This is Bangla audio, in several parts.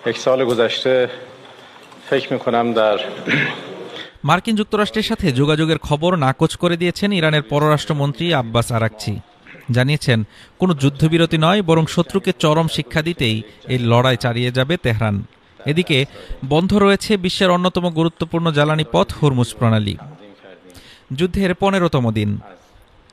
یک سال گذشته فکر می‌کنم در মার্কিন যুক্তরাষ্ট্রের সাথে যোগাযোগের খবর নাকচ করে দিয়েছেন ইরানের পররাষ্ট্রমন্ত্রী আব্বাস আরাকচি। জানিয়েছেন, কোনো যুদ্ধবিরতি নয়, বরং শত্রুকে চরম শিক্ষা দিতেই এই লড়াই চালিয়ে যাবে তেহরান। এদিকে বন্ধ রয়েছে বিশ্বের অন্যতম গুরুত্বপূর্ণ জ্বালানি পথ হরমুজ প্রণালী। যুদ্ধের ১৫তম দিন,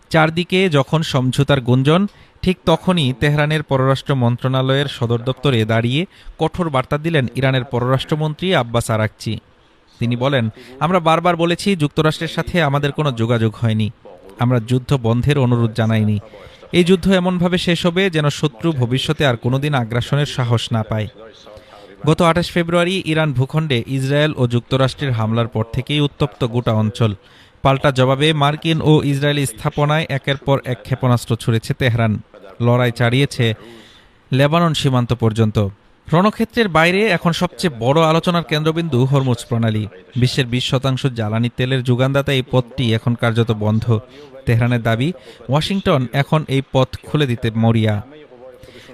চারদিকে যখন সমঝোতার গুঞ্জন, ঠিক তখনই তেহরানের পররাষ্ট্র মন্ত্রণালয়ের সদর দপ্তরে দাঁড়িয়ে কঠোর বার্তা দিলেন ইরানের পররাষ্ট্রমন্ত্রী আব্বাস আরাকচি। তিনি বলেন, আমরা বারবার বলেছি যুক্তরাষ্ট্রের সাথে আমাদের কোনো যোগাযোগ হয়নি, আমরা যুদ্ধ বন্ধের অনুরোধ জানাইনি। এই যুদ্ধ এমনভাবে শেষ হবে যেন শত্রু ভবিষ্যতে আর কোনোদিন আগ্রাসনের সাহস না পায়। গত ২৮ ফেব্রুয়ারি ইরান ভূখণ্ডে ইসরায়েল ও যুক্তরাষ্ট্রের হামলার পর থেকেই উত্তপ্ত গোটা অঞ্চল। পাল্টা জবাবে মার্কিন ও ইসরায়েলি স্থাপনায় একের পর এক ক্ষেপণাস্ত্র ছুড়েছে তেহরান। লড়াই চালিয়েছে লেবানন সীমান্ত পর্যন্ত। রণক্ষেত্রের বাইরে এখন সবচেয়ে বড় আলোচনার কেন্দ্রবিন্দু হরমুজ প্রণালী। বিশ্বের ২০% জ্বালানি তেলের যোগানদাতা এই পথটি এখন কার্যত বন্ধ। তেহরানের দাবি, ওয়াশিংটন এখন এই পথ খুলে দিতে মরিয়া।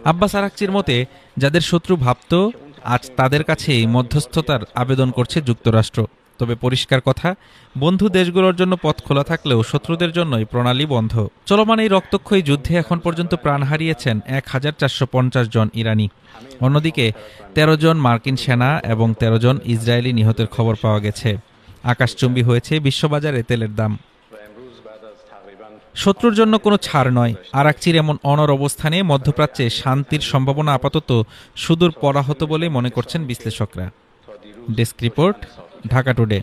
আব্বাস আরাকচির মতে, যাদের শত্রু ভাবত, আজ তাদের কাছেই মধ্যস্থতার আবেদন করছে যুক্তরাষ্ট্র। তবে পরিষ্কার কথা, বন্ধু দেশগুলোর জন্য পথ খোলা থাকলেও শত্রুদের জন্যই প্রণালী বন্ধ। চলমান এই রক্তক্ষয়ী যুদ্ধে এখন পর্যন্ত প্রাণ হারিয়েছেন ১,৪৫০ জন ইরানি। অন্যদিকে ১৩ জন মার্কিন সেনা এবং ১৩ জন ইসরায়েলি নিহতের খবর পাওয়া গেছে। আকাশচুম্বী হয়েছে বিশ্ববাজারে তেলের দাম। শত্রুর জন্য কোনো ছাড় নয়। আরাকচির এমন অনড় অবস্থানে মধ্যপ্রাচ্যে শান্তির সম্ভাবনা আপাতত সুদূর পরাহত বলে মনে করছেন বিশ্লেষকরা। Desk report, Dhaka today.